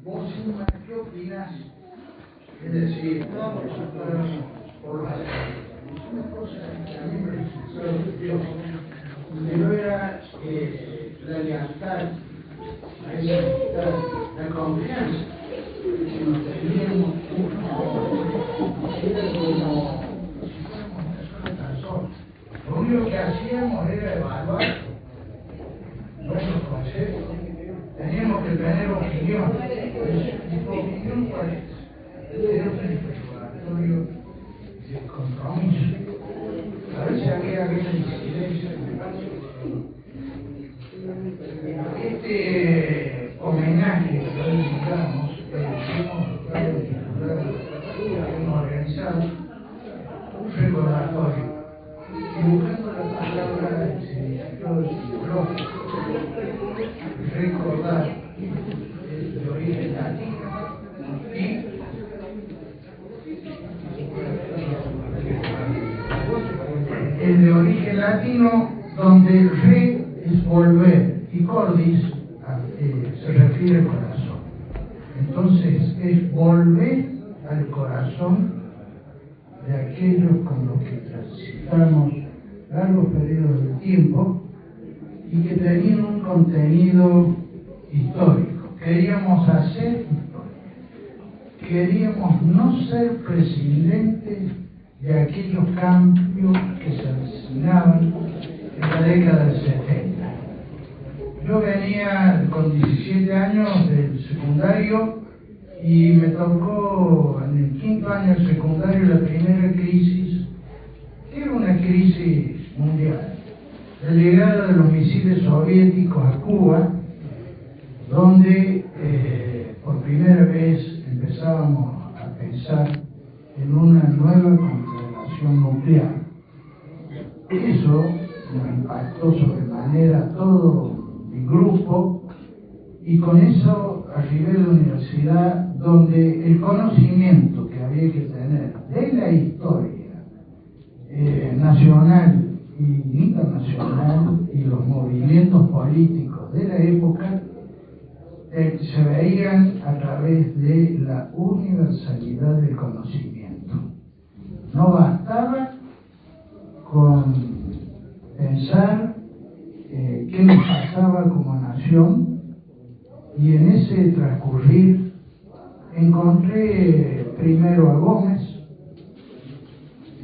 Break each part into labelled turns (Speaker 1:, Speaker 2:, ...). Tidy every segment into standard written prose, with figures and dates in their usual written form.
Speaker 1: vos, Silma, ¿qué opinás? Es decir, por las una cosa que a mí me resultó curiosa, pero era la lealtad, la lealtad, la confianza que nos teníamos uno a otro, era como si fuéramos una sola persona. Lo único que hacíamos era evaluar nuestros conceptos. Teníamos que tener opinión. ¿Tu opinión cuál es? Era un interrogatorio de compromiso. A ver si había alguna incidencia. Este homenaje que hoy digamos, hemos organizado un recordatorio y buscando la palabra del significado psicológico, recordar de origen latino y el de origen latino, donde re es volver y cordis se refiere al corazón. Entonces es volver al corazón de aquellos con los que transitamos largos periodos de tiempo y que tenían un contenido histórico. Queríamos hacer historia. Queríamos no ser prescindentes de aquellos cambios que se avecinaban en la década del 70. Yo venía con 17 años del secundario y me tocó en el 5º año del secundario la primera crisis, que era una crisis mundial, la llegada de los misiles soviéticos a Cuba, donde por primera vez empezábamos a pensar en una nueva confederación nuclear. Eso nos impactó sobremanera a todo mi grupo y con eso arribé a la universidad, donde el conocimiento que había que tener de la historia nacional y internacional y los movimientos políticos de la época se veían a través de la universalidad del conocimiento. No bastaba con pensar qué nos pasaba como nación, y en ese transcurrir encontré primero a Gómez,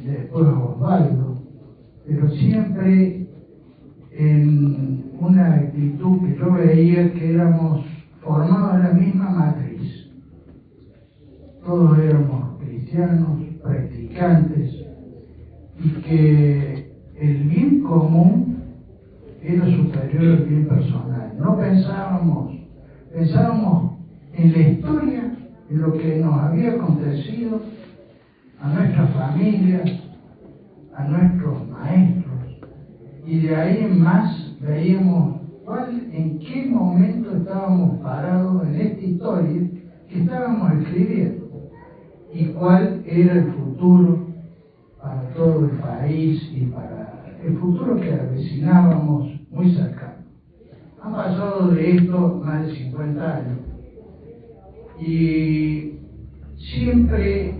Speaker 1: después a Osvaldo, pero siempre en una actitud que yo veía que éramos formados en la misma matriz. Todos éramos cristianos, practicantes, y que el bien común era superior al bien personal. No pensábamos en la historia, en lo que nos había acontecido, a nuestras familias, a nuestros maestros, y de ahí en más veíamos en qué momento estábamos parados en esta historia que estábamos escribiendo y cuál era el futuro para todo el país y para el futuro que avecinábamos muy cercano. Han pasado de esto más de 50 años y siempre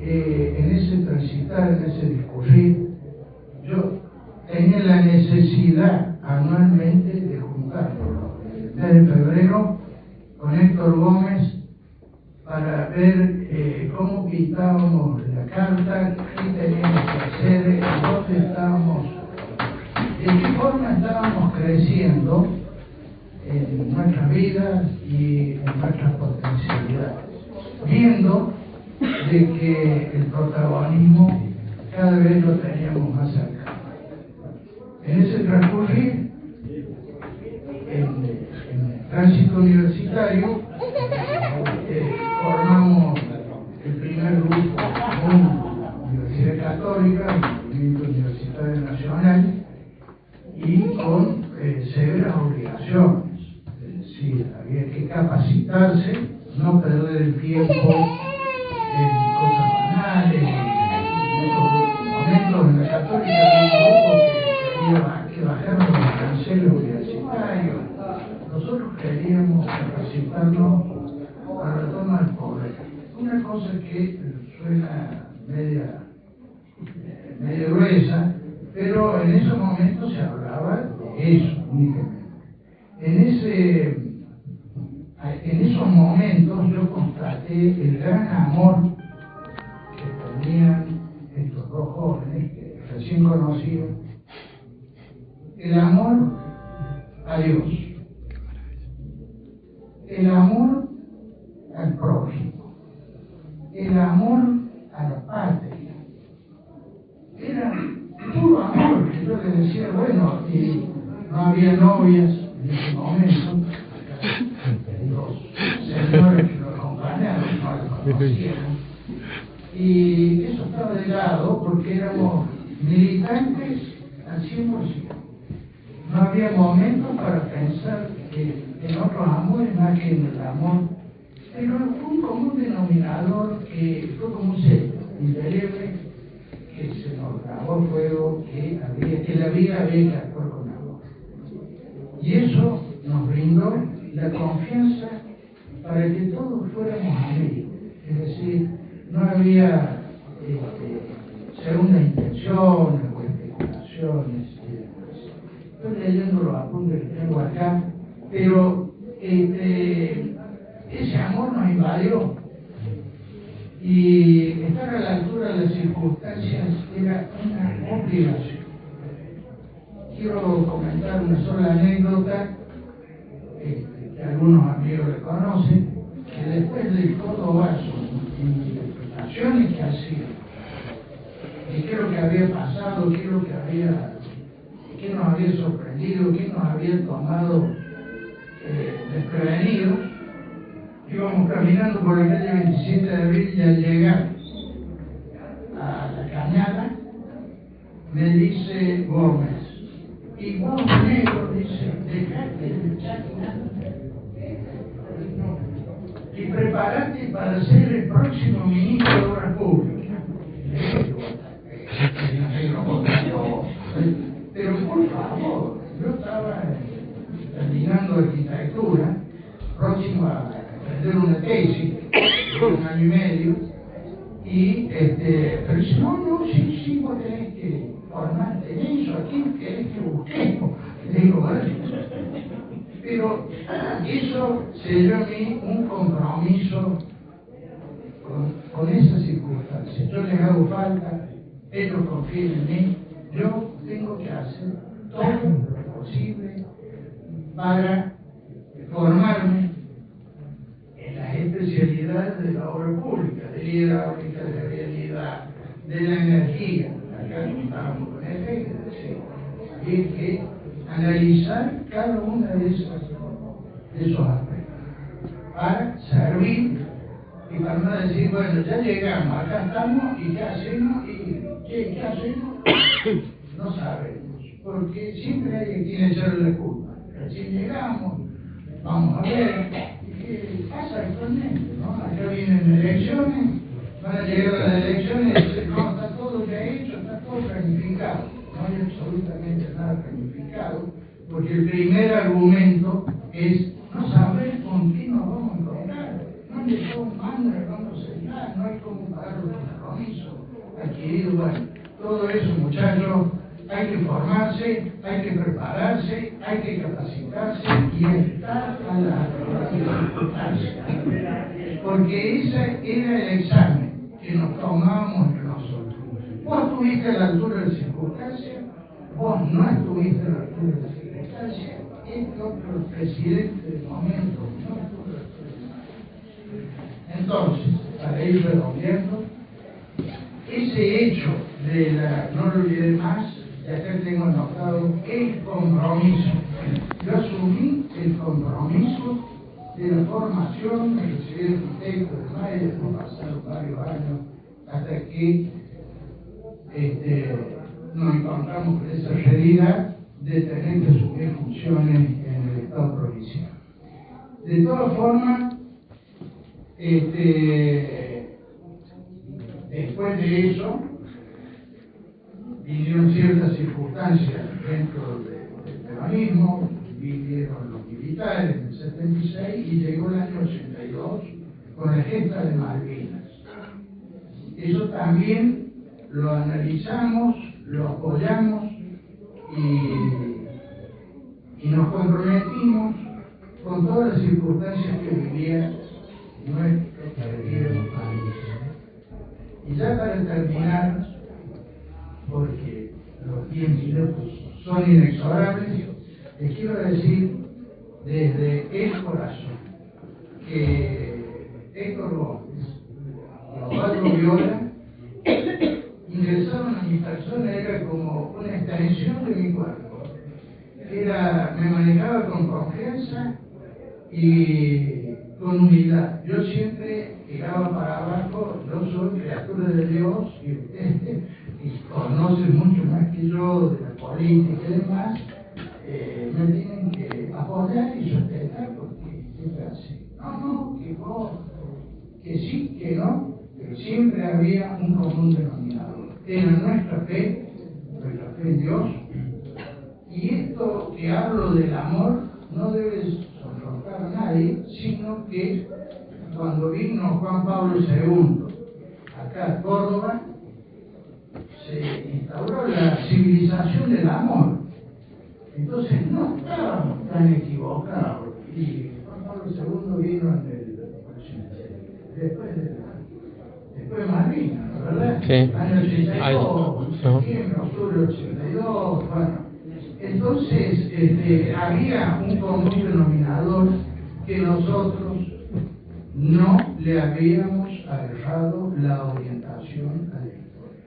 Speaker 1: en ese transitar, en ese discurrir, yo tenía la necesidad anualmente de juntarnos en febrero con Héctor Gómez para ver cómo pintábamos la carta, qué teníamos que hacer, dónde estábamos, de qué forma estábamos creciendo en nuestras vidas y en nuestras potencialidades, viendo de que el protagonismo cada vez lo teníamos más cerca. En ese transcurrir, en el tránsito universitario, formamos el primer grupo con la Universidad Católica, el Movimiento Universitario Nacional, y con severas obligaciones. Es decir, había que capacitarse, no perder el tiempo en cosas banales. En esos momentos en la Católica había un grupo que bajar los aranceles universitarios. Nosotros queríamos capacitarnos para la toma que suena media gruesa, pero en esos momentos se hablaba de eso únicamente. En esos momentos yo constaté el gran amor que tenían estos dos jóvenes que recién conocían, el amor a Dios, el amor al prójimo, el amor a la patria. Era puro amor, que yo le decía, bueno, y no había novias en ese momento, los señores que lo acompañaron no lo conocían, y eso estaba de lado porque éramos militantes al 100%. No había momento para pensar en otros amores más que en el amor, pero fue un común denominador que fue como un sello indeleble que se nos grabó a fuego, que la vida había que actuar con amor. Y eso nos brindó la confianza para que todos fuéramos amigos. Es decir, no había segundas intenciones o especulaciones. Estoy leyendo los apuntes que tengo acá, pero ese amor nos invadió. Y estar a la altura de las circunstancias era una obligación. Quiero comentar una sola anécdota, que algunos amigos le conocen, que después del Codobazo, en interpretaciones que hacía, qué es lo que había pasado, qué nos había sorprendido, qué nos había tomado desprevenidos. Íbamos caminando por la calle 27 de abril y al llegar a la cañada me dice Gómez, y vos negro, dice, dejate de cháquina y preparate para ser el próximo ministro de Obras Públicas. Pero por favor, yo estaba terminando arquitectura, próximo a hacer una tesis de 1 año y medio, y pero dice, no, sí, vos tenés que formarte en eso, aquí querés que busquemos. Le digo, vale. Pero eso se dio a mí un compromiso con esas circunstancias. Yo les hago falta, ellos confían en mí, yo tengo que hacer todo lo posible para formarme en las especialidades de la obra pública, de la hidráulica, de la vialidad, de la energía. Acá contábamos con el había que analizar cada una de esos aspectos para servir y para no decir, bueno, ya llegamos, acá estamos y qué hacemos y qué hacemos, no sabemos, porque siempre hay quien echarle la culpa. Recién llegamos, vamos a ver qué pasa actualmente, ¿no? Acá vienen elecciones, van a llegar a las elecciones y dicen, no, está todo ya hecho, está todo planificado. No hay absolutamente nada planificado, porque el primer argumento es no saber con quién nos vamos a encontrar, no hay cómo mandar, vamos a sentar, no hay cómo pagar los compromisos adquiridos. Bueno, todo eso, muchachos, hay que formarse, hay que prepararse, hay que capacitarse y estar a la circunstancia. Porque ese era el examen que nos tomábamos entre nosotros. Vos estuviste a la altura de las circunstancias, vos no estuviste a la altura de las circunstancias, este otro presidente del momento no estuvo a la altura de las circunstancias. Entonces, para ir redondeando, ese hecho de no lo olvidé más, y acá tengo anotado el compromiso. Yo asumí el compromiso de la formación, de recibir arquitecto, de después pasaron varios años hasta que nos encontramos con esa realidad de tener que asumir funciones en el Estado provincial. De todas formas, después de eso, vinieron ciertas circunstancias dentro del peronismo, vinieron los militares en el 76 y llegó el año 82 con la gesta de Malvinas. Eso también lo analizamos, lo apoyamos y nos comprometimos con todas las circunstancias que vivía nuestro querido país. Y ya para terminar, porque los 10 minutos son inexorables, les quiero decir desde el corazón que Héctor Gómez y Osvaldo Viola ingresaron a mi persona, era como una extensión de mi cuerpo. Me manejaba con confianza y con humildad. Yo siempre tiraba para abajo, yo soy criatura de Dios y ustedes, y conocen mucho más que yo de la política y demás, me tienen que apoyar y sustentar porque siempre así. No, que vos, que sí, que no, pero siempre había un común denominador. Era nuestra fe en Dios. Y esto que hablo del amor no debe sonrojar a nadie, sino que cuando vino Juan Pablo II acá a Córdoba, se instauró la civilización del amor. Entonces no estábamos tan equivocados. Y Juan Pablo II vino después de Malvinas, ¿no? ¿Verdad?
Speaker 2: Sí.
Speaker 1: Año 82, septiembre, octubre 82, bueno. Entonces había un común denominador que nosotros no le habíamos agarrado la orientación a la historia.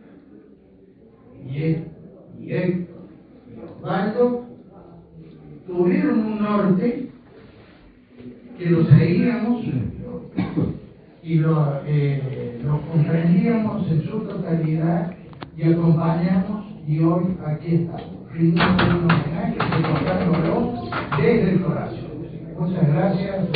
Speaker 1: Y Héctor y Osvaldo tuvieron un norte que lo seguíamos y lo comprendíamos en su totalidad y acompañamos, y hoy aquí estamos, rindiendo un homenaje, recordándolos desde el corazón. Muchas gracias.